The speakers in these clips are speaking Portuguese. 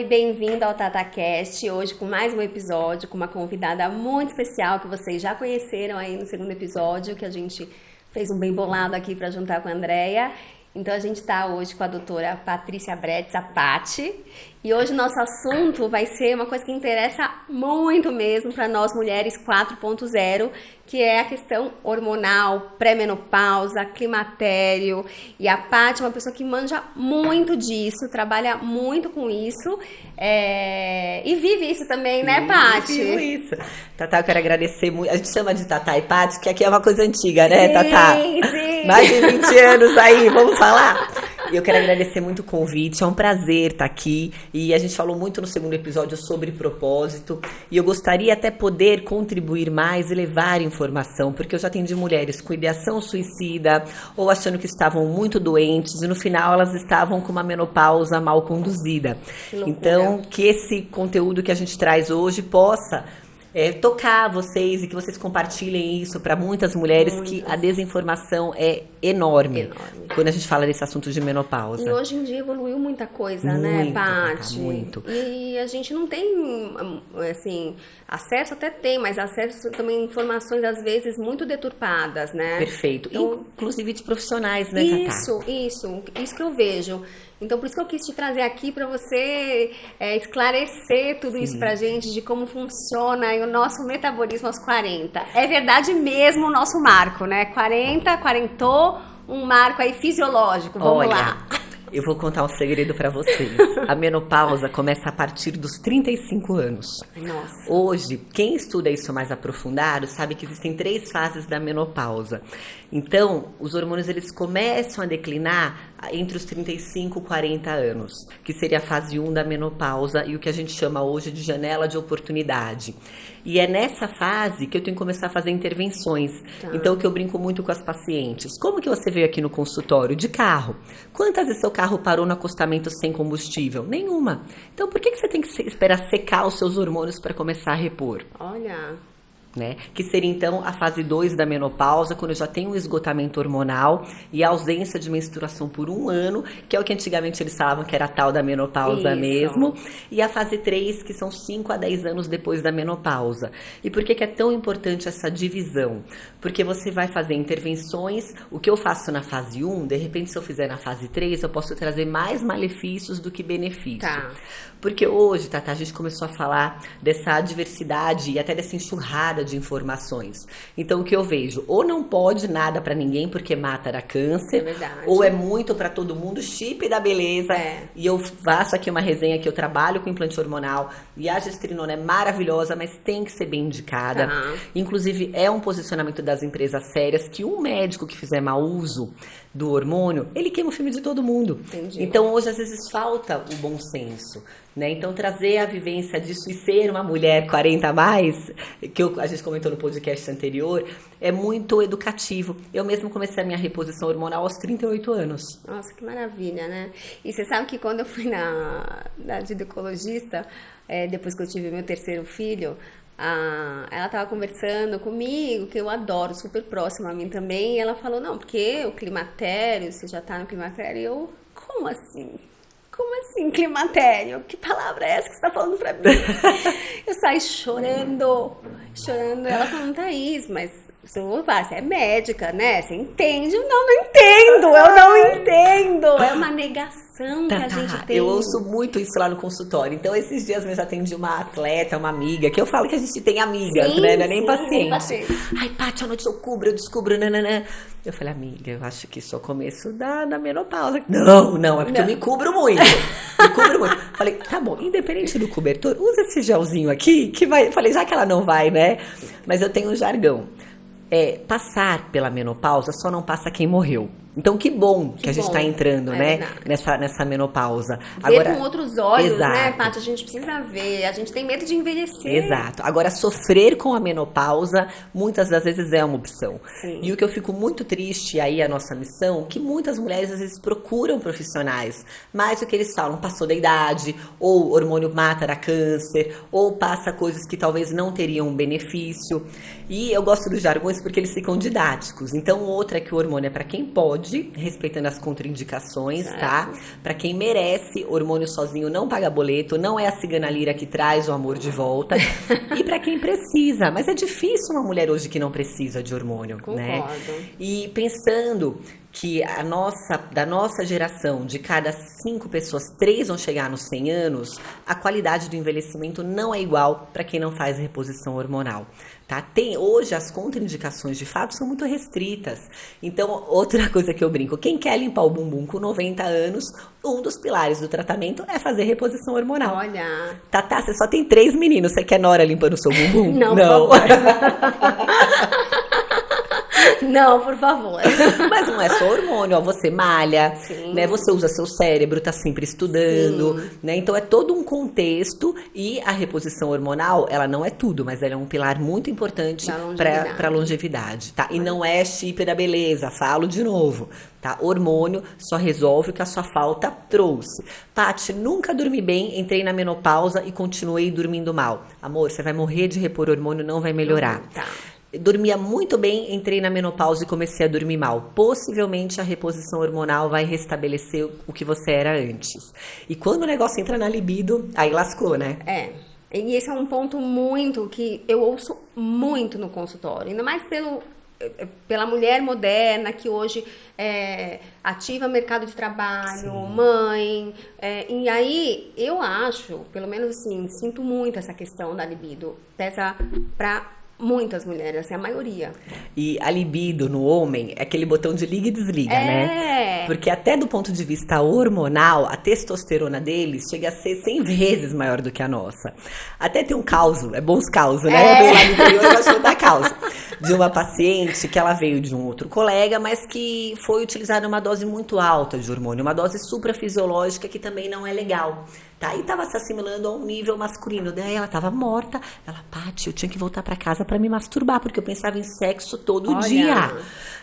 bem-vindo ao TataCast, hoje com mais um episódio, com uma convidada muito especial que vocês já conheceram aí no segundo episódio, que a gente fez um bem bolado aqui para juntar com a Andrea. Então a gente está hoje com a doutora Patrícia Bretes, a Pati, e hoje o nosso assunto vai ser uma coisa que interessa muito mesmo para nós mulheres 4.0, que é a questão hormonal, pré-menopausa, climatério. E a Pati é uma pessoa que manja muito disso, trabalha muito com isso e vive isso também, né, Pati? Vivo isso. Tatá, eu quero agradecer muito. A gente chama de Tatá e Pati, que aqui é uma coisa antiga, né, sim, Tatá? Sim. Mais de 20 anos aí, vamos falar? E eu quero agradecer muito o convite, é um prazer estar aqui. E a gente falou muito no segundo episódio sobre propósito. E eu gostaria até poder contribuir mais e levar informação, porque eu já atendi mulheres com ideação suicida ou achando que estavam muito doentes e no final elas estavam com uma menopausa mal conduzida. Então, que esse conteúdo que a gente traz hoje possa tocar vocês e que vocês compartilhem isso para muitas mulheres, que a desinformação é enorme quando a gente fala desse assunto de menopausa. E hoje em dia evoluiu muita coisa, né, Paty? Muito. E a gente não tem, assim, acesso até tem, mas acesso também a informações às vezes muito deturpadas, né? Perfeito. Então, inclusive de profissionais, né, Tatá? Isso que eu vejo. Então, por isso que eu quis te trazer aqui para você esclarecer tudo isso pra gente, de como funciona o nosso metabolismo aos 40. É verdade mesmo o nosso marco, né? 40, quarentou, um marco aí fisiológico. Vamos lá. Eu vou contar um segredo para vocês. A menopausa começa a partir dos 35 anos. Nossa. Hoje, quem estuda isso mais aprofundado sabe que existem 3 fases da menopausa. Então, os hormônios eles começam a declinar entre os 35 e 40 anos, que seria a fase 1 da menopausa e o que a gente chama hoje de janela de oportunidade. E é nessa fase que eu tenho que começar a fazer intervenções. Tá. Então, o que eu brinco muito com as pacientes. Como que você veio aqui no consultório? De carro. Quantas vezes seu carro parou no acostamento sem combustível? Nenhuma. Então, por que você tem que esperar secar os seus hormônios para começar a repor? Olha... Né? Que seria então a fase 2 da menopausa, quando eu já tenho um esgotamento hormonal e a ausência de menstruação por 1 ano, que é o que antigamente eles falavam que era a tal da menopausa mesmo. E a fase 3, que são 5 a 10 anos depois da menopausa. E por que é tão importante essa divisão? Porque você vai fazer intervenções, o que eu faço na fase 1, de repente se eu fizer na fase 3, eu posso trazer mais malefícios do que benefício. Tá. Porque hoje, Tatá, a gente começou a falar dessa diversidade e até dessa enxurrada de informações. Então, o que eu vejo? Ou não pode nada pra ninguém porque mata da câncer, ou é muito pra todo mundo, chip da beleza. E eu faço aqui uma resenha que eu trabalho com implante hormonal e a gestrinona é maravilhosa, mas tem que ser bem indicada. Inclusive, é um posicionamento das empresas sérias que um médico que fizer mau uso do hormônio, ele queima o filme de todo mundo. Entendi. Então, hoje, às vezes, falta o bom senso. Né? Então, trazer a vivência disso e ser uma mulher 40 a mais, que a gente comentou no podcast anterior, é muito educativo. Eu mesmo comecei a minha reposição hormonal aos 38 anos. Nossa, que maravilha, né? E você sabe que quando eu fui na ginecologista, depois que eu tive meu 3º filho, ela estava conversando comigo, que eu adoro, super próxima a mim também, e ela falou, não, porque o climatério, você já tá no climatério, e eu, como assim? Como assim, climatério? Que palavra é essa que você tá falando pra mim? Eu saí chorando. Ela falou, Thaís, mas você é médica, né? Você entende? Eu não entendo. É uma negação que a gente tem. Eu ouço muito isso lá no consultório. Então, esses dias eu já atendi uma atleta, uma amiga, que eu falo que a gente tem amigas, né? Não é nem paciente. Ai, Paty, à noite eu descubro, nananã. Eu falei, amiga, eu acho que isso é o começo da menopausa. Não, é porque eu me cubro muito. Falei, tá bom, independente do cobertor, usa esse gelzinho aqui, que vai... Falei, já que ela não vai, né? Mas eu tenho um jargão. Passar pela menopausa só não passa quem morreu. Então, que bom que a gente está entrando, né, nessa menopausa. Ver com outros olhos, né, Paty? A gente precisa ver, a gente tem medo de envelhecer. Exato. Agora, sofrer com a menopausa, muitas das vezes é uma opção. Sim. E o que eu fico muito triste aí, a nossa missão, que muitas mulheres às vezes procuram profissionais, mas o que eles falam, passou da idade, ou hormônio mata da câncer, ou passa coisas que talvez não teriam benefício. E eu gosto dos jargões porque eles ficam didáticos. Então, outra é que o hormônio é para quem pode, pode, respeitando as contraindicações, Certo. tá? Pra quem merece, hormônio sozinho não paga boleto, não é a cigana lira que traz o amor de volta. E pra quem precisa, mas é difícil uma mulher hoje que não precisa de hormônio, né? Concordo. E pensando que da nossa geração, de cada 5 pessoas, 3 vão chegar nos 100 anos, a qualidade do envelhecimento não é igual para quem não faz reposição hormonal, tá? Hoje as contraindicações de fato são muito restritas. Então, outra coisa que eu brinco, quem quer limpar o bumbum com 90 anos, um dos pilares do tratamento é fazer reposição hormonal. Olha. Tatá, você só tem 3 meninos, você quer nora limpando o seu bumbum? Não. Por favor. Não, por favor. Mas não é só hormônio, ó, você malha, Sim. né? Você usa seu cérebro, tá sempre estudando, né? Então é todo um contexto e a reposição hormonal, ela não é tudo, mas ela é um pilar muito importante para longevidade, tá? E não é chip da beleza, falo de novo, tá? Hormônio só resolve o que a sua falta trouxe. Paty, nunca dormi bem, entrei na menopausa e continuei dormindo mal. Amor, você vai morrer de repor hormônio, não vai melhorar. Tá. Dormia muito bem, entrei na menopausa e comecei a dormir mal. Possivelmente a reposição hormonal vai restabelecer o que você era antes. E quando o negócio entra na libido, aí lascou, né? É. E esse é um ponto muito que eu ouço muito no consultório. Ainda mais pela mulher moderna que hoje ativa mercado de trabalho, mãe. E aí eu acho, pelo menos assim, sinto muito essa questão da libido. Pesa pra muitas mulheres, assim, a maioria. E a libido no homem é aquele botão de liga e desliga, né? Porque até do ponto de vista hormonal, a testosterona deles chega a ser 100 vezes maior do que a nossa. Até tem um caso, é bons causos, né? Eu veio lá no interior e gosto de contar causa. De uma paciente que ela veio de um outro colega, mas que foi utilizada uma dose muito alta de hormônio, uma dose suprafisiológica que também não é legal. Tá? E tava se assimilando a um nível masculino. Daí ela tava morta. Ela, Paty, eu tinha que voltar pra casa pra me masturbar, porque eu pensava em sexo todo dia.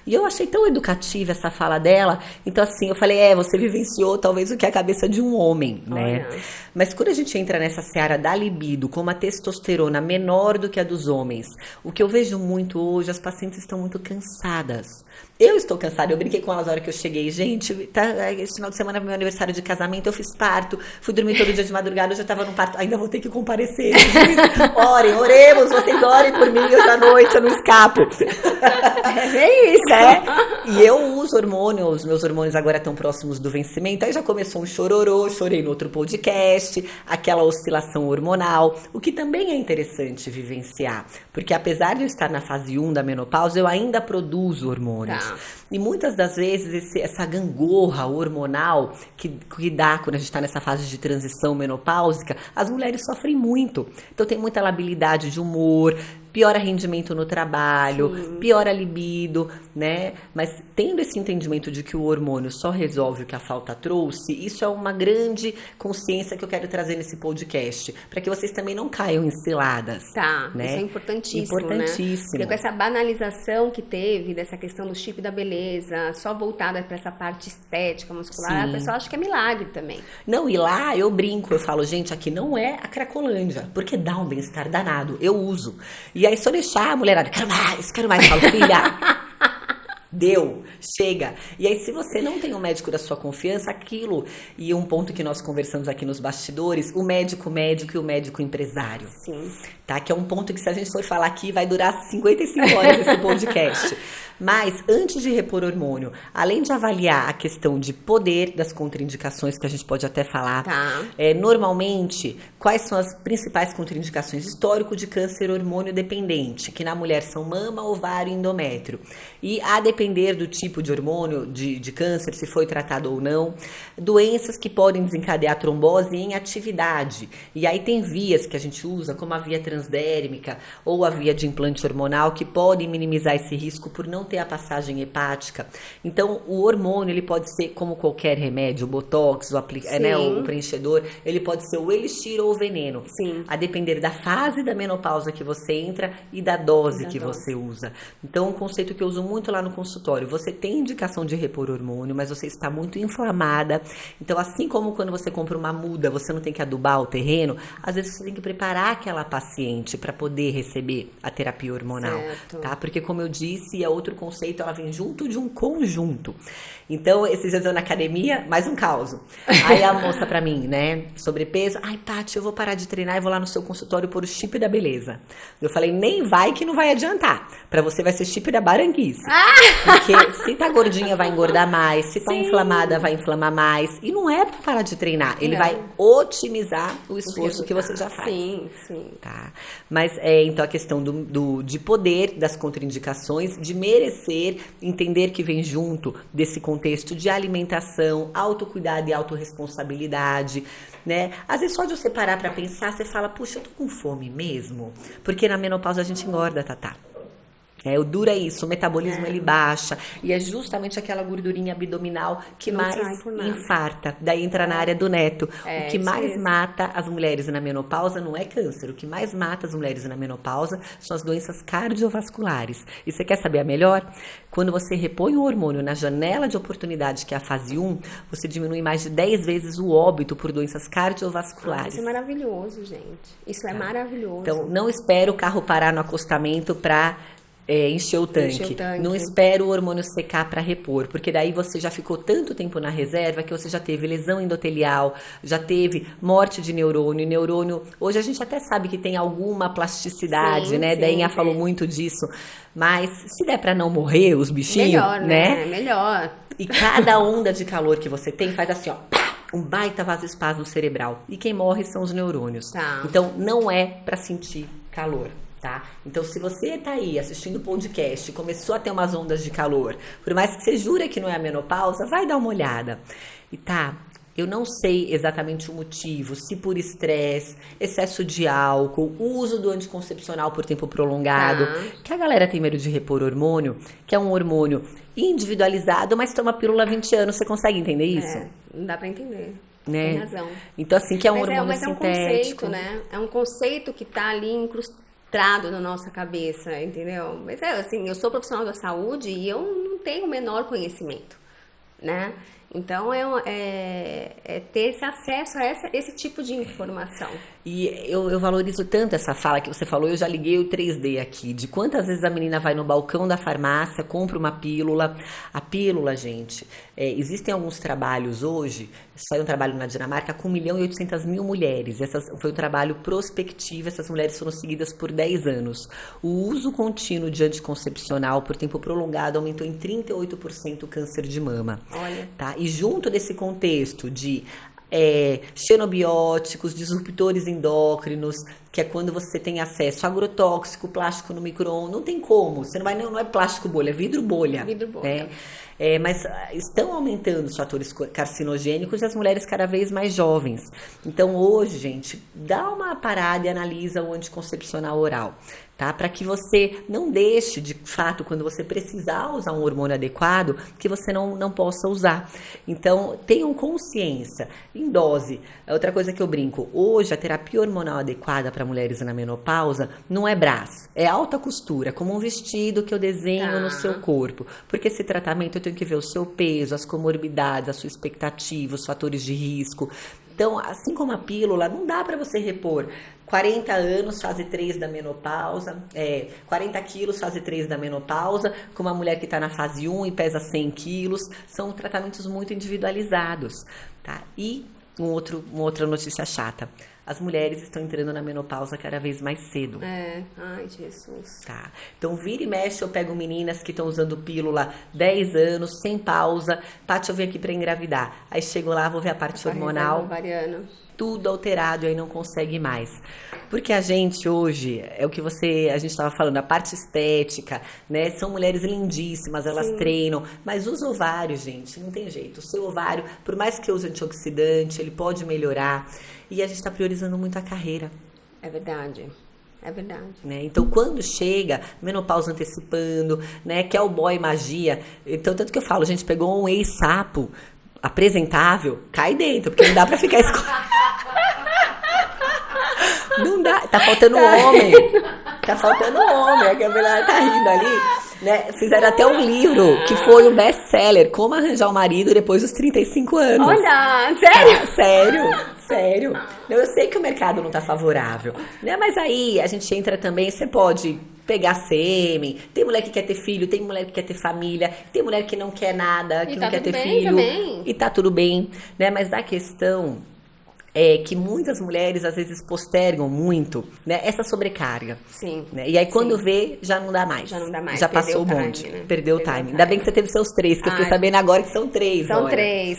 E eu achei tão educativa essa fala dela. Então, assim, eu falei, você vivenciou talvez o que é a cabeça de um homem, né? Mas quando a gente entra nessa seara da libido, com uma testosterona menor do que a dos homens, o que eu vejo muito hoje, as pacientes estão muito cansadas. Eu estou cansada, eu brinquei com elas na hora que eu cheguei. Gente, esse final de semana é meu aniversário de casamento, eu fiz parto, fui dormir todo dia de madrugada, eu já estava no parto, ainda vou ter que comparecer. Oremos, vocês orem por mim, hoje à noite eu não escapo. É isso. Né? E eu uso hormônio, os meus hormônios agora estão próximos do vencimento, aí já começou um chororô, chorei no outro podcast, aquela oscilação hormonal, o que também é interessante vivenciar, porque apesar de eu estar na fase 1 da menopausa, eu ainda produzo hormônios. Tá. E muitas das vezes essa gangorra hormonal que dá quando a gente está nessa fase de transição menopáusica, as mulheres sofrem muito. Então tem muita labilidade de humor, piora rendimento no trabalho, piora a libido, né? Mas tendo esse entendimento de que o hormônio só resolve o que a falta trouxe, isso é uma grande consciência que eu quero trazer nesse podcast, para que vocês também não caiam em ciladas. Tá, né? isso é importantíssimo, Importantíssimo. né? Porque com essa banalização que teve dessa questão do chip da beleza, só voltada para essa parte estética, muscular, a pessoa acha que é milagre também. Não, e lá eu brinco, eu falo, gente, aqui não é a Cracolândia, porque dá um bem-estar danado, eu uso. E aí, se eu deixar a mulherada, quero mais, eu falo, filha, deu, chega. E aí, se você não tem um médico da sua confiança, aquilo, e um ponto que nós conversamos aqui nos bastidores, o médico e o médico empresário. Sim. Tá? Que é um ponto que, se a gente for falar aqui, vai durar 55 horas esse podcast. Mas, antes de repor hormônio, além de avaliar a questão de poder das contraindicações, que a gente pode até falar, normalmente, quais são as principais contraindicações? Histórico de câncer hormônio dependente, que na mulher são mama, ovário e endométrio. E a depender do tipo de hormônio de câncer, se foi tratado ou não, doenças que podem desencadear trombose em atividade. E aí tem vias que a gente usa, como a via transdérmica ou a via de implante hormonal, que podem minimizar esse risco por não ter a passagem hepática. Então, o hormônio, ele pode ser como qualquer remédio, o botox, o preenchedor, ele pode ser o elixir ou o veneno. Sim. A depender da fase da menopausa que você entra e da dose que você usa. Então, um conceito que eu uso muito lá no consultório, você tem indicação de repor hormônio, mas você está muito inflamada. Então, assim como quando você compra uma muda, você não tem que adubar o terreno, às vezes você tem que preparar aquela paciente para poder receber a terapia hormonal. Certo. Tá? Porque, como eu disse, é outro conceito, ela vem junto de um conjunto. Então, esses dias eu na academia, mais um caos. Aí a moça pra mim, né, sobrepeso, ai, Paty, eu vou parar de treinar e vou lá no seu consultório pôr o chip da beleza. Eu falei, nem vai que não vai adiantar. Pra você vai ser chip da baranguice. Porque se tá gordinha, vai engordar mais. Se tá inflamada, vai inflamar mais. E não é pra parar de treinar. Ele vai otimizar o esforço que você já faz. Sim. Tá? Mas, então, a questão de poder, das contraindicações, de merecer, entender que vem junto desse contexto de alimentação, autocuidado e autorresponsabilidade, né? Às vezes, só de você parar pra pensar, você fala, puxa, eu tô com fome mesmo? Porque na menopausa a gente engorda, Tatá. O duro é isso, o metabolismo ele baixa, e é justamente aquela gordurinha abdominal que Não mais sai por nada. infarta. Daí entra na área do neto. O que isso mais mesmo. mata as mulheres na menopausa não é câncer, o que mais mata as mulheres na menopausa são as doenças cardiovasculares. E você quer saber a melhor? Quando você repõe o hormônio na janela de oportunidade, que é a fase 1, você diminui mais de 10 vezes o óbito por doenças cardiovasculares. Isso é maravilhoso, gente. Isso é maravilhoso. Então, não espere o carro parar no acostamento para encher o tanque. Não espera o hormônio secar para repor, porque daí você já ficou tanto tempo na reserva que você já teve lesão endotelial, já teve morte de neurônio. Neurônio, hoje a gente até sabe que tem alguma plasticidade, né? Dainha falou muito disso, mas se der para não morrer os bichinhos, melhor, né? Melhor. E cada onda de calor que você tem faz assim, ó, um baita vasoespasmo cerebral. E quem morre são os neurônios. Tá. Então não é para sentir calor. Tá? Então, se você tá aí assistindo o podcast e começou a ter umas ondas de calor, por mais que você jure que não é a menopausa, vai dar uma olhada. E eu não sei exatamente o motivo, se por estresse, excesso de álcool, uso do anticoncepcional por tempo prolongado, que a galera tem medo de repor hormônio, que é um hormônio individualizado, mas toma pílula há 20 anos. Você consegue entender isso? Não dá pra entender. Né? Tem razão. Então, assim, que é um hormônio mas sintético. É um conceito, né? É um conceito que tá ali incrustado na nossa cabeça, entendeu? Mas assim, eu sou profissional da saúde e eu não tenho o menor conhecimento, né? Então, é ter esse acesso a esse tipo de informação. E eu valorizo tanto essa fala que você falou, eu já liguei o 3D aqui, de quantas vezes a menina vai no balcão da farmácia, compra uma pílula. A pílula, gente, existem alguns trabalhos hoje, saiu um trabalho na Dinamarca com 1.800.000 mulheres. Foi um trabalho prospectivo, essas mulheres foram seguidas por 10 anos. O uso contínuo de anticoncepcional por tempo prolongado aumentou em 38% o câncer de mama. Olha. Tá? E junto desse contexto de xenobióticos, disruptores endócrinos, que é quando você tem acesso a agrotóxico, plástico no micro-ondas, não tem como, você não é plástico bolha, é vidro bolha. Vidro bolha. Né? Mas estão aumentando os fatores carcinogênicos e as mulheres cada vez mais jovens. Então hoje, gente, dá uma parada e analisa o anticoncepcional oral. Tá? Para que você não deixe, de fato, quando você precisar usar um hormônio adequado, que você não possa usar. Então, tenham consciência, em dose. Outra coisa que eu brinco, hoje a terapia hormonal adequada para mulheres na menopausa não é braço, é alta costura, como um vestido que eu desenho no seu corpo. Porque esse tratamento eu tenho que ver o seu peso, as comorbidades, a sua expectativa, os fatores de risco. Então, assim como a pílula, não dá para você repor 40 anos, fase 3 da menopausa, 40 quilos, fase 3 da menopausa, com uma mulher que está na fase 1 e pesa 100 quilos. São tratamentos muito individualizados, tá? E uma outra notícia chata. As mulheres estão entrando na menopausa cada vez mais cedo. Ai, Jesus. Tá. Então, vira e mexe, eu pego meninas que estão usando pílula 10 anos, sem pausa. Paty, eu vim aqui para engravidar. Aí chego lá, vou ver a parte hormonal. Tudo alterado e aí não consegue mais. Porque a gente hoje, é o que a gente estava falando, a parte estética, né? São mulheres lindíssimas, elas treinam, mas os ovários, gente, não tem jeito. O seu ovário, por mais que use antioxidante, ele pode melhorar. E a gente está priorizando muito a carreira. É verdade. É verdade. Né? Então, quando chega, menopausa antecipando, né? Cowboy magia. Então, tanto que eu falo, a gente pegou um ex-sapo apresentável, cai dentro, porque não dá pra ficar Não dá, tá faltando homem. Tá faltando homem, a Gabriela tá rindo ali. Né? Fizeram até um livro que foi um best-seller, Como Arranjar um Marido Depois dos 35 anos. Olha, sério? Tá, sério. Eu sei que o mercado não tá favorável, né? Mas aí a gente entra também, você pode pegar sêmen, tem mulher que quer ter filho, tem mulher que quer ter família, tem mulher que não quer nada, que não quer ter filho. Também. E tá tudo bem, né? Mas a questão é que muitas mulheres às vezes postergam muito, né, essa sobrecarga. Sim. Né? E aí quando vê, já não dá mais. Já não dá mais. Já passou o bonde. Né? Perdeu o time. Ainda bem que você teve seus 3, que eu fiquei sabendo agora que são 3. São 3.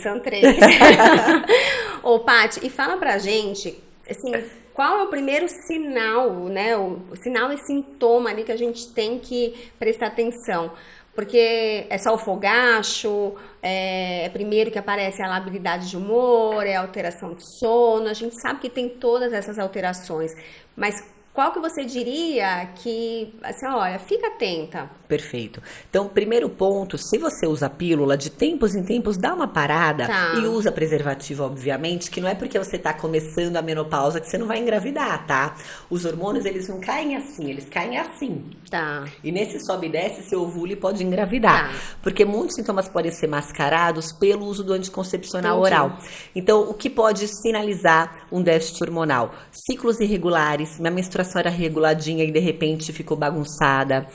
Ô, Paty, e fala pra gente, assim, qual é o primeiro sinal, né? O sinal e sintoma ali que a gente tem que prestar atenção. Porque é só o fogacho, é primeiro que aparece a labilidade de humor, é a alteração de sono. A gente sabe que tem todas essas alterações, mas qual que você diria que, assim, olha, fica atenta? Perfeito. Então, primeiro ponto, se você usa pílula, de tempos em tempos, dá uma parada e usa preservativo, obviamente, que não é porque você tá começando a menopausa que você não vai engravidar, tá? Os hormônios, eles não caem assim, eles caem assim. Tá. E nesse sobe e desce, seu ovule pode engravidar. Porque muitos sintomas podem ser mascarados pelo uso do anticoncepcional oral. Então, o que pode sinalizar um déficit hormonal? Ciclos irregulares, minha menstruação era reguladinha e de repente ficou bagunçada.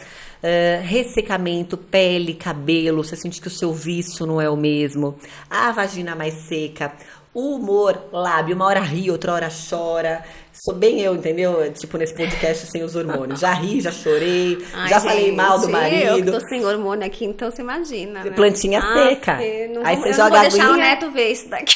Ressecamento, pele, cabelo, você sente que o seu viço não é o mesmo. A vagina mais seca. O humor, lábio, uma hora ri, outra hora chora. Sou bem eu, entendeu? Tipo, nesse podcast sem os hormônios. Já ri, já chorei, já falei mal do marido. Eu que tô sem hormônio aqui, então você imagina, né? Plantinha seca. Aí você joga a deixar o neto ver isso daqui.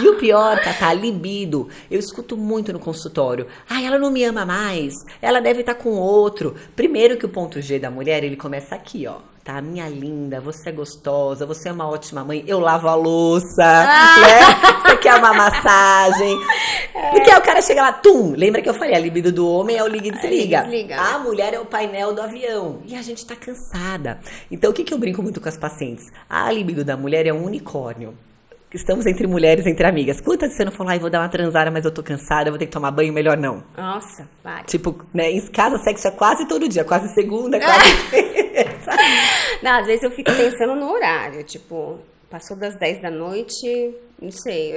E o pior, Tatá, libido. Eu escuto muito no consultório. Ela não me ama mais. Ela deve estar com outro. Primeiro que o ponto G da mulher, ele começa aqui, ó. Tá, minha linda, você é gostosa, você é uma ótima mãe, eu lavo a louça, né? Você quer uma massagem. Porque aí o cara chega lá, lembra que eu falei, a libido do homem é o liga e desliga. A mulher é o painel do avião. E a gente tá cansada. Então, o que eu brinco muito com as pacientes? A libido da mulher é um unicórnio. Estamos entre mulheres, entre amigas. Quantas você não falou, vou dar uma transada, mas eu tô cansada, vou ter que tomar banho, melhor não. Nossa, vai. Tipo, né, em casa sexo é quase todo dia, quase segunda, quase terça. Não, às vezes eu fico pensando no horário, tipo, passou das 10 da noite, não sei,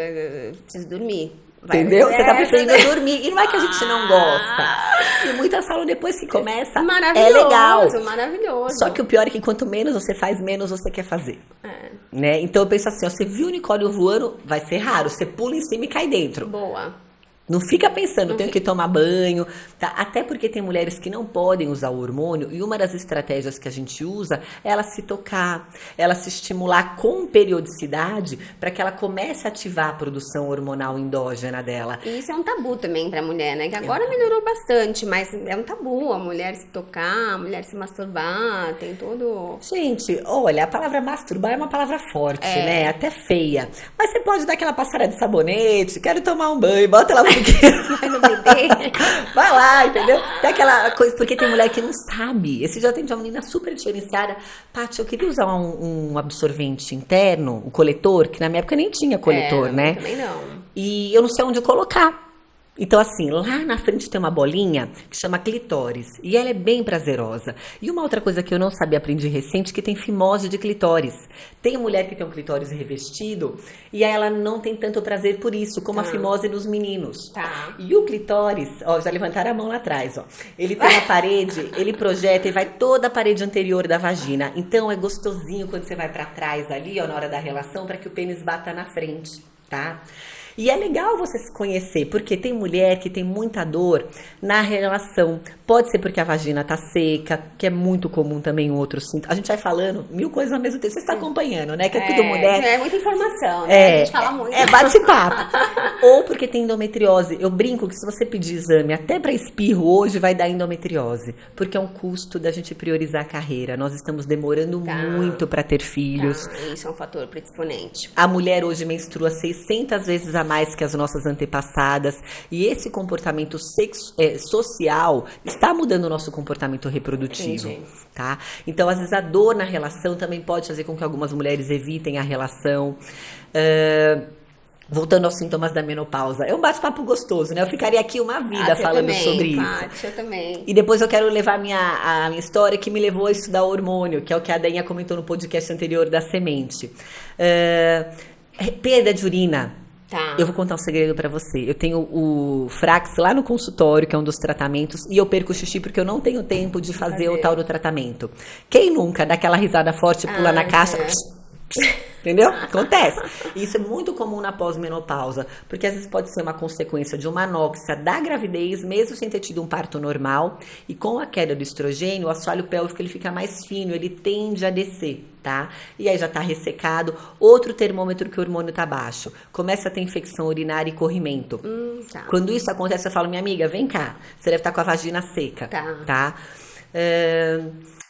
eu preciso dormir. Entendeu? Você tá preferindo dormir. E não é que a gente não gosta. E muitas falam depois que começa, é legal. Maravilhoso. Só que o pior é que quanto menos você faz, menos você quer fazer. Né? Então eu penso assim, ó, você viu o unicórnio voando, vai ser raro. Você pula em cima e cai dentro. Boa. Não fica pensando, tenho que tomar banho, tá? Até porque tem mulheres que não podem usar o hormônio e uma das estratégias que a gente usa é ela se tocar, ela se estimular com periodicidade para que ela comece a ativar a produção hormonal endógena dela. E isso é um tabu também pra mulher, né? Que agora melhorou bastante, mas é um tabu a mulher se tocar, a mulher se masturbar, tem todo... Gente, olha, a palavra masturbar é uma palavra forte, né? Até feia. Mas você pode dar aquela passada de sabonete, quero tomar um banho, bota lá vai no bebê. Vai lá, entendeu? Tem aquela coisa, porque tem mulher que não sabe. Esse já tem uma menina super diferenciada. Paty, eu queria usar um absorvente interno, um coletor, que na minha época nem tinha coletor, né? Também não. E eu não sei onde colocar. Então, assim, lá na frente tem uma bolinha que chama clitóris. E ela é bem prazerosa. E uma outra coisa que eu não sabia, aprendi recente, que tem fimose de clitóris. Tem mulher que tem um clitóris revestido e aí ela não tem tanto prazer por isso, como a fimose nos meninos. E o clitóris, ó, já levantaram a mão lá atrás, ó. Ele tem uma parede, ele projeta e vai toda a parede anterior da vagina. Então, é gostosinho quando você vai pra trás ali, ó, na hora da relação, para que o pênis bata na frente, tá? E é legal você se conhecer, porque tem mulher que tem muita dor na relação. Pode ser porque a vagina tá seca, que é muito comum também em outros sintomas. A gente vai falando 1000 coisas ao mesmo tempo. Você está acompanhando, né? Que é tudo mulher. É muita informação, né? A gente fala muito. É bate-papo. Ou porque tem endometriose. Eu brinco que se você pedir exame até para espirro hoje, vai dar endometriose. Porque é um custo da gente priorizar a carreira. Nós estamos demorando muito para ter filhos. Isso é um fator predisponente. A mulher hoje menstrua 600 vezes a mais que as nossas antepassadas. E esse comportamento social está mudando o nosso comportamento reprodutivo. Entendi. Tá? Então, às vezes, a dor na relação também pode fazer com que algumas mulheres evitem a relação. Voltando aos sintomas da menopausa. É um bate-papo gostoso, né? Eu ficaria aqui uma vida falando sobre isso. Paty, eu também. E depois eu quero levar a minha história que me levou a estudar hormônio, que é o que a Dainha comentou no podcast anterior da semente. Perda de urina. Tá. Eu vou contar um segredo pra você. Eu tenho o Frax lá no consultório, que é um dos tratamentos, e eu perco o xixi porque eu não tenho tempo de fazer o tal do tratamento. Quem nunca dá aquela risada forte e pula na caixa... Entendeu? Acontece. E isso é muito comum na pós-menopausa, porque às vezes pode ser uma consequência de uma anóxia da gravidez, mesmo sem ter tido um parto normal, e com a queda do estrogênio, o assoalho pélvico ele fica mais fino, ele tende a descer, tá? E aí já tá ressecado, outro termômetro que o hormônio tá baixo, começa a ter infecção urinária e corrimento. Tá. Quando isso acontece, eu falo, minha amiga, vem cá, você deve estar com a vagina seca, tá?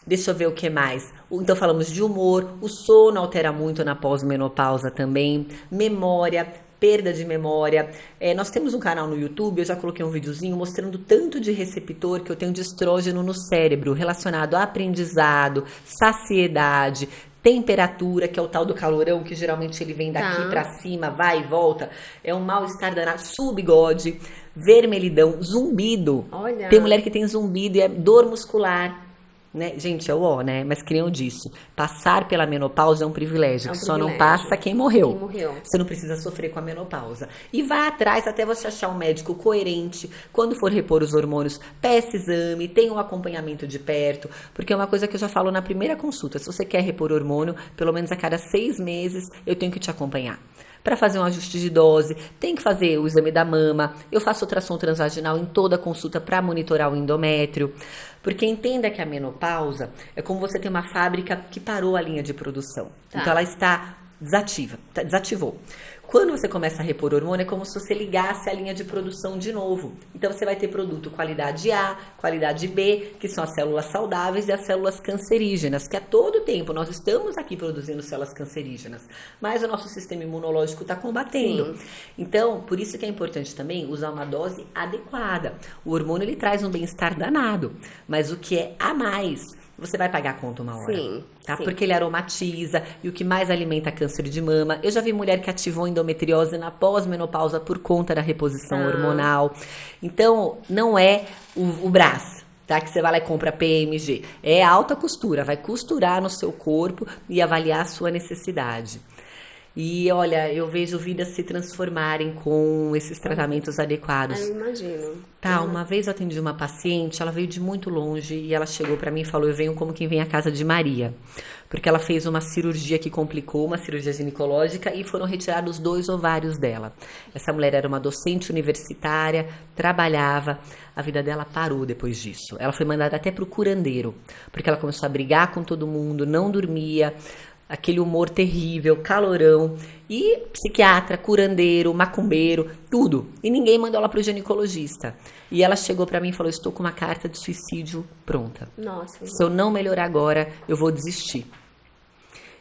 Deixa eu ver o que mais. Então falamos de humor, o sono altera muito na pós-menopausa também, memória, perda de memória. Nós temos um canal no YouTube, eu já coloquei um videozinho mostrando tanto de receptor que eu tenho de estrógeno no cérebro, relacionado a aprendizado, saciedade, temperatura, que é o tal do calorão, que geralmente ele vem daqui pra cima, vai e volta. É um mal-estar danado, subigode, vermelhidão, zumbido. Olha. Tem mulher que tem zumbido e é dor muscular. Né? Gente, é o ó, né? Mas que nem eu disse, passar pela menopausa é um privilégio, que só não passa quem morreu. Você não precisa sofrer com a menopausa. E vá atrás até você achar um médico coerente. Quando for repor os hormônios, peça exame, tenha um acompanhamento de perto, porque é uma coisa que eu já falo na primeira consulta. Se você quer repor hormônio, pelo menos a cada 6 meses, eu tenho que te acompanhar. Para fazer um ajuste de dose, tem que fazer o exame da mama. Eu faço ultrassom transvaginal em toda consulta para monitorar o endométrio. Porque entenda que a menopausa é como você tem uma fábrica que parou a linha de produção. Então ela está desativa, desativou. Quando você começa a repor hormônio, é como se você ligasse a linha de produção de novo. Então você vai ter produto qualidade A, qualidade B, que são as células saudáveis, e as células cancerígenas, que a todo tempo nós estamos aqui produzindo células cancerígenas, mas o nosso sistema imunológico está combatendo. Sim. Então, por isso que é importante também usar uma dose adequada. O hormônio ele traz um bem-estar danado, mas o que é a mais, você vai pagar a conta uma hora. Sim, tá? sim. Porque ele aromatiza e o que mais alimenta câncer de mama. Eu já vi mulher que ativou endometriose na pós-menopausa por conta da reposição hormonal. Então, não é o Brás, tá? Que você vai lá e compra PMG. É alta costura, vai costurar no seu corpo e avaliar a sua necessidade. E olha, eu vejo vidas se transformarem com esses tratamentos adequados. Eu imagino. Tá, uma vez eu atendi uma paciente, ela veio de muito longe e ela chegou pra mim e falou, eu venho como quem vem à casa de Maria. Porque ela fez uma cirurgia que complicou, uma cirurgia ginecológica, e foram retirados 2 ovários dela. Essa mulher era uma docente universitária, trabalhava, a vida dela parou depois disso. Ela foi mandada até pro curandeiro, porque ela começou a brigar com todo mundo, não dormia, aquele humor terrível, calorão, e psiquiatra, curandeiro, macumbeiro, tudo. E ninguém mandou ela pro ginecologista. E ela chegou pra mim e falou, estou com uma carta de suicídio pronta. Nossa. Se eu não melhorar agora, eu vou desistir.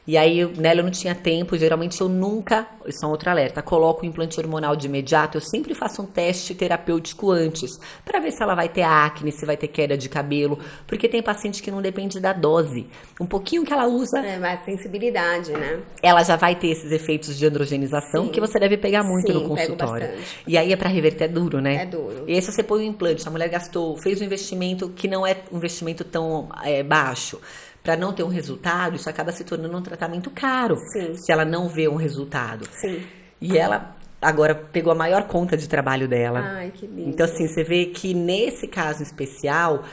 E aí, nela eu não tinha tempo, geralmente eu nunca, isso é um outro alerta, coloco o implante hormonal de imediato, eu sempre faço um teste terapêutico antes, pra ver se ela vai ter acne, se vai ter queda de cabelo, porque tem paciente que não depende da dose. Um pouquinho que ela usa... É mais sensibilidade, né? Ela já vai ter esses efeitos de androgenização, que você deve pegar muito no consultório. Pego bastante. E aí é pra reverter, é duro, né? É duro. E aí se você põe o implante, a mulher fez um investimento que não é um investimento tão baixo, para não ter um resultado, isso acaba se tornando um tratamento caro. Sim. Se ela não vê um resultado. Sim. E ela agora pegou a maior conta de trabalho dela. Ai, que lindo. Então, assim, você vê que nesse caso especial,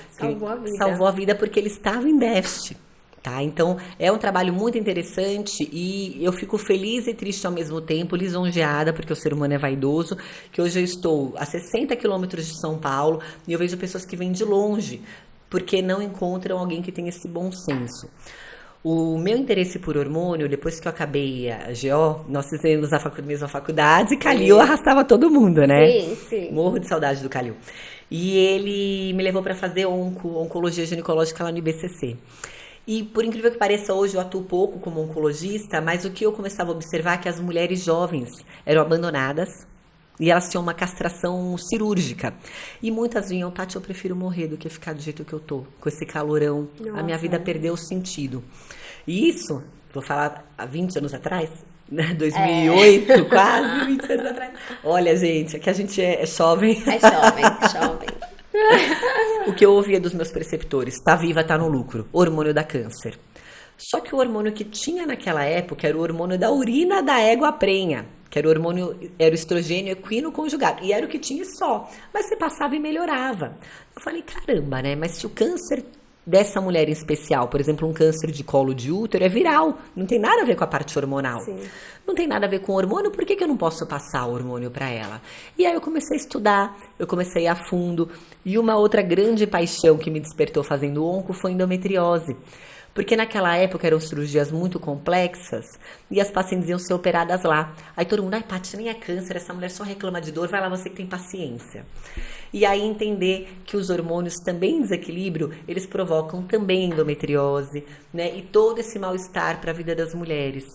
Salvou a vida porque ele estava em déficit. Tá? Então, é um trabalho muito interessante e eu fico feliz e triste ao mesmo tempo, lisonjeada, porque o ser humano é vaidoso, que hoje eu estou a 60 quilômetros de São Paulo e eu vejo pessoas que vêm de longe, porque não encontram alguém que tenha esse bom senso. O meu interesse por hormônio, depois que eu acabei a GO, nós fizemos a mesma faculdade e Calil arrastava todo mundo, né? Sim, sim. Morro de saudade do Calil. E ele me levou para fazer oncologia ginecológica lá no IBCC. E por incrível que pareça, hoje eu atuo pouco como oncologista, mas o que eu começava a observar é que as mulheres jovens eram abandonadas, e elas tinham uma castração cirúrgica. E muitas vinham, Tati, eu prefiro morrer do que ficar do jeito que eu tô, com esse calorão. Nossa. A minha vida perdeu o sentido. E isso, vou falar há 20 anos atrás, 2008, quase 20 anos atrás. Olha, gente, aqui a gente é jovem. É jovem. O que eu ouvia dos meus preceptores, tá viva, tá no lucro, hormônio da câncer. Só que o hormônio que tinha naquela época era o hormônio da urina da égua prenha, que era o hormônio, era o estrogênio equino conjugado, e era o que tinha só, mas você passava e melhorava. Eu falei, caramba, né, mas se o câncer dessa mulher em especial, por exemplo, um câncer de colo de útero, é viral, não tem nada a ver com a parte hormonal. Sim. Não tem nada a ver com hormônio, por que eu não posso passar hormônio para ela? E aí eu comecei a estudar, eu comecei a ir a fundo, e uma outra grande paixão que me despertou fazendo onco foi endometriose. Porque naquela época eram cirurgias muito complexas e as pacientes iam ser operadas lá. Aí todo mundo, ai, Paty, nem é câncer, essa mulher só reclama de dor, vai lá você que tem paciência. E aí entender que os hormônios também em desequilíbrio, eles provocam também endometriose, né? E todo esse mal-estar para a vida das mulheres.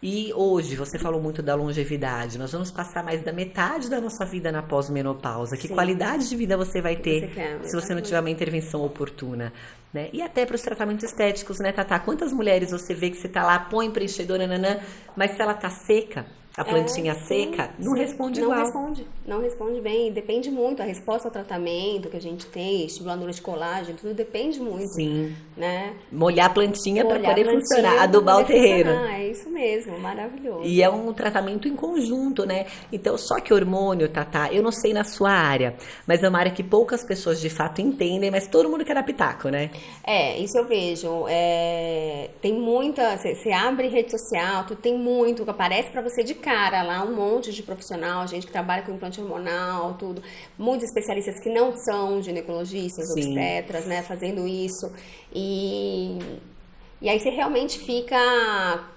E hoje, você falou muito da longevidade, nós vamos passar mais da metade da nossa vida na pós-menopausa. Que qualidade de vida você vai ter se você não tiver uma intervenção oportuna, né? E até para os tratamentos estéticos, né, Tatá? Quantas mulheres você vê que você tá lá, põe preenchedor, nananã, mas se ela tá seca, a plantinha seca, não responde igual. Não responde bem. Depende muito. A resposta ao tratamento que a gente tem, estimuladores de colágeno, tudo depende muito. Sim. Né? Molhar a plantinha para poder funcionar, adubar o terreno. É isso mesmo, maravilhoso. E é um tratamento em conjunto, né? Então, só que hormônio, Tatá, eu não sei na sua área, mas é uma área que poucas pessoas de fato entendem, mas todo mundo quer dar pitaco, né? Isso eu vejo. Tem muita... Você abre rede social, tu tem muito, aparece para você de cara lá, um monte de profissional, gente que trabalha com implante hormonal, tudo. Muitos especialistas que não são ginecologistas, obstetras, né? Fazendo isso. E aí você realmente fica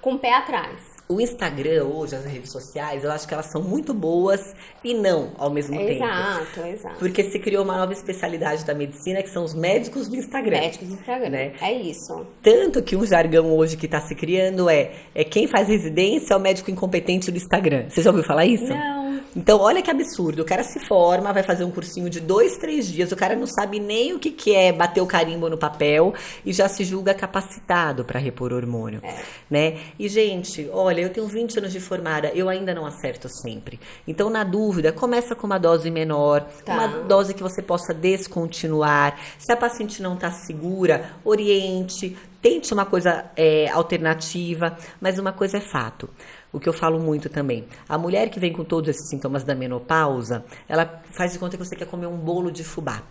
com o pé atrás. O Instagram hoje, as redes sociais, eu acho que elas são muito boas e não ao mesmo tempo. Exato. Porque se criou uma nova especialidade da medicina, que são os médicos do Instagram. Médicos do Instagram, né? É isso. Tanto que um jargão hoje que está se criando é quem faz residência é o médico incompetente do Instagram. Você já ouviu falar isso? Não. Então, olha que absurdo. O cara se forma, vai fazer um cursinho de 2, 3 dias, o cara não sabe nem o que é bater o carimbo no papel e já se julga capacitado para repor hormônio, né? E, gente, olha, eu tenho 20 anos de formada, eu ainda não acerto sempre. Então, na dúvida, começa com uma dose menor, uma dose que você possa descontinuar. Se a paciente não está segura, oriente, tente uma coisa alternativa, mas uma coisa é fato. O que eu falo muito também, a mulher que vem com todos esses sintomas da menopausa, ela faz de conta que você quer comer um bolo de fubá.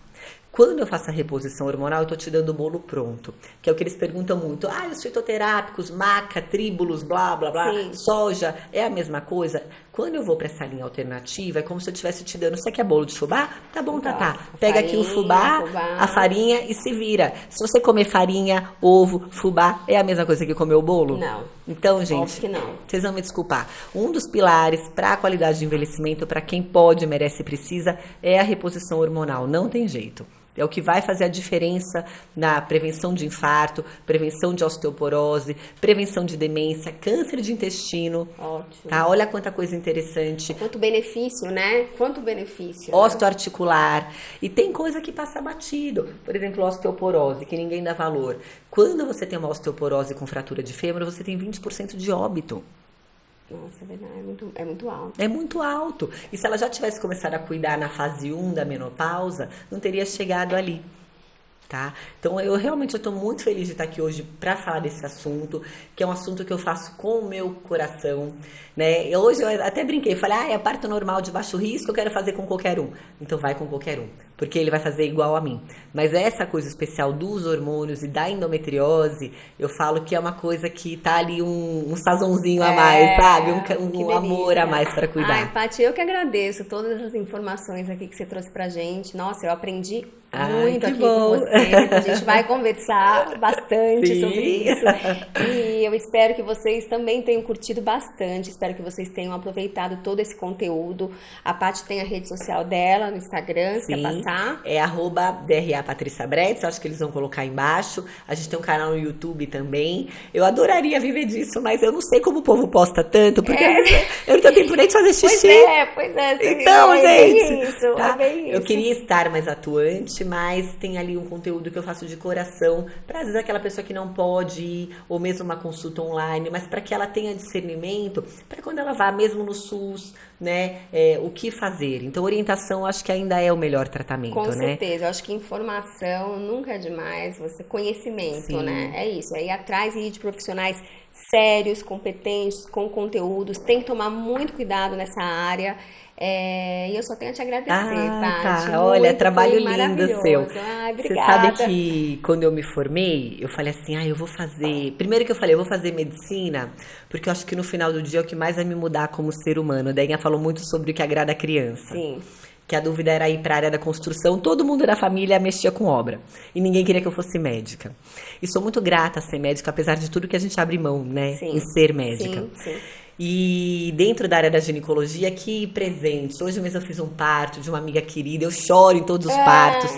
Quando eu faço a reposição hormonal, eu tô te dando o bolo pronto. Que é o que eles perguntam muito. Os fitoterápicos, maca, tríbulos, blá, blá, blá, soja, é a mesma coisa? Quando eu vou pra essa linha alternativa, é como se eu estivesse te dando, você quer bolo de fubá? Tá bom, Tatá. Pega aqui o fubá, a farinha e se vira. Se você comer farinha, ovo, fubá, é a mesma coisa que comer o bolo? Não. Então, gente, óbvio que não. Vocês vão me desculpar. Um dos pilares para a qualidade de envelhecimento, para quem pode, merece e precisa, é a reposição hormonal. Não tem jeito. É o que vai fazer a diferença na prevenção de infarto, prevenção de osteoporose, prevenção de demência, câncer de intestino. Ótimo. Tá? Olha quanta coisa interessante. Quanto benefício, né? Quanto benefício. Osteoarticular. E tem coisa que passa batido. Por exemplo, osteoporose, que ninguém dá valor. Quando você tem uma osteoporose com fratura de fêmur, você tem 20% de óbito. Nossa, é verdade, é muito alto. É muito alto. E se ela já tivesse começado a cuidar na fase 1 da menopausa, não teria chegado ali. Tá? Então, eu realmente estou muito feliz de estar aqui hoje para falar desse assunto, que é um assunto que eu faço com o meu coração, né? E hoje eu até brinquei, falei, é parto normal de baixo risco, eu quero fazer com qualquer um. Então vai com qualquer um, porque ele vai fazer igual a mim. Mas essa coisa especial dos hormônios e da endometriose, eu falo que é uma coisa que tá ali um sazonzinho a mais, sabe? Um amor a mais para cuidar. Ai, Paty, eu que agradeço todas as informações aqui que você trouxe pra gente. Nossa, eu aprendi muito aqui com você. A gente vai conversar bastante sobre isso. E eu espero que vocês também tenham curtido bastante. Espero que vocês tenham aproveitado todo esse conteúdo. A Paty tem a rede social dela no Instagram, se quer passar. É @DRA Patrícia Bretz, acho que eles vão colocar embaixo. A gente tem um canal no YouTube também. Eu adoraria viver disso, mas eu não sei como o povo posta tanto, porque eu não tenho tempo nem de fazer xixi. Pois é. Então, gente, bem isso, tá? bem isso. Eu queria estar mais atuante, mas tem ali um conteúdo que eu faço de coração, para às vezes aquela pessoa que não pode ir, ou mesmo uma consulta consulta online, mas para que ela tenha discernimento, para quando ela vá mesmo no SUS, né, o que fazer. Então, orientação acho que ainda é o melhor tratamento, Com né? certeza, eu acho que informação nunca é demais, conhecimento, Sim. né? É isso, é ir atrás e ir de profissionais sérios, competentes, com conteúdos, tem que tomar muito cuidado nessa área. E eu só tenho a te agradecer, Paty. Tá. Olha, Muito, trabalho foi lindo maravilhoso. seu. Ai, Você obrigada. sabe que quando eu me formei, eu falei assim, eu vou fazer... Primeiro que eu falei, eu vou fazer medicina, porque eu acho que no final do dia é o que mais vai me mudar como ser humano. A Deninha falou muito sobre o que agrada a criança. Sim. Que a dúvida era ir para a área da construção. Todo mundo da família mexia com obra. E ninguém queria que eu fosse médica. E sou muito grata a ser médica, apesar de tudo que a gente abre mão, né? Sim. Em ser médica. Sim. E dentro da área da ginecologia, que presentes. Hoje mesmo eu fiz um parto de uma amiga querida, eu choro em todos os partos.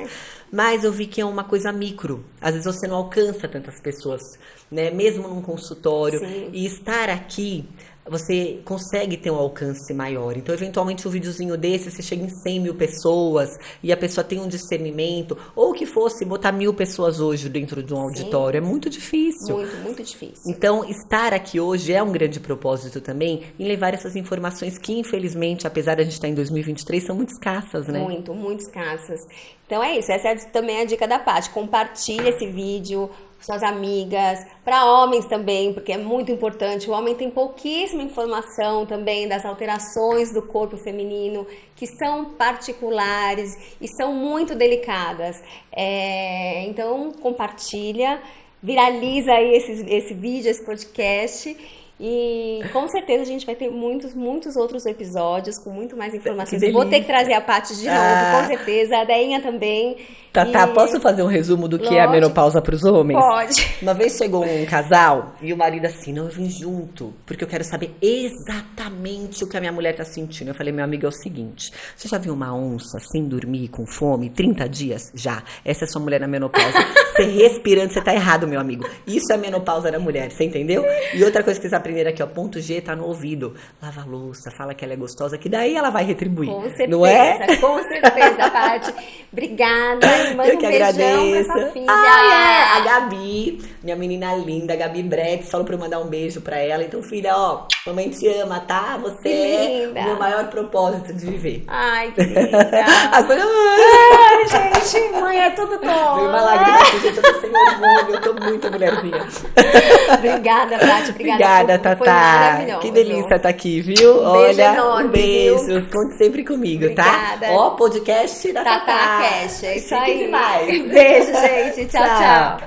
Mas eu vi que é uma coisa micro. Às vezes você não alcança tantas pessoas, né? Mesmo num consultório. Sim. E estar aqui, você consegue ter um alcance maior. Então, eventualmente, um videozinho desse, você chega em 100 mil pessoas e a pessoa tem um discernimento. Ou que fosse botar 1000 pessoas hoje dentro de um auditório. É muito difícil. Muito, muito difícil. Então, estar aqui hoje é um grande propósito também em levar essas informações que, infelizmente, apesar de a gente estar em 2023, são muito escassas, né? Muito, muito escassas. Então é isso, essa é também a dica da Paty. Compartilha esse vídeo com suas amigas, para homens também, porque é muito importante. O homem tem pouquíssima informação também das alterações do corpo feminino, que são particulares e são muito delicadas. Então compartilha, viraliza aí esse vídeo, esse podcast. E com certeza a gente vai ter muitos, muitos outros episódios com muito mais informações. Vou ter que trazer a Paty de novo, com certeza. A Deinha também. Tatá, posso fazer um resumo do que é a menopausa para os homens? Pode. Uma vez chegou um casal e o marido assim, não, eu vim junto, porque eu quero saber exatamente o que a minha mulher tá sentindo. Eu falei, meu amigo, é o seguinte, você já viu uma onça sem dormir, com fome, 30 dias? Já. Essa é sua mulher na menopausa. Você respirando, você tá errado, meu amigo. Isso é a menopausa da mulher, você entendeu? E outra coisa que vocês aprenderam aqui, ó, ponto G tá no ouvido. Lava a louça, fala que ela é gostosa, que daí ela vai retribuir. Com certeza, não é? Com certeza, Paty. Obrigada. Manda Eu que um beijão agradeço. pra sua filha. A Gabi, minha menina linda, a Gabi Bretes, falou pra eu mandar um beijo pra ela. Então, filha, ó, mamãe te ama, tá? Você Que é linda. o meu maior propósito de viver. Ai, que linda. As coisas... Ai, gente, mãe, é tudo bom. Veio uma lágrima aqui, gente, eu tô sem orgulho, eu tô muito mulherzinha. Obrigada, Paty. Obrigada, Foi Tatá. maravilhoso. Que delícia estar aqui, viu? Beijo Olha, enorme, um beijo. viu? Conte sempre comigo, Obrigada. tá? Ó, podcast da Tatá Tatá. Cash, é isso Chique aí. demais. Beijo, gente. Tchau, tchau.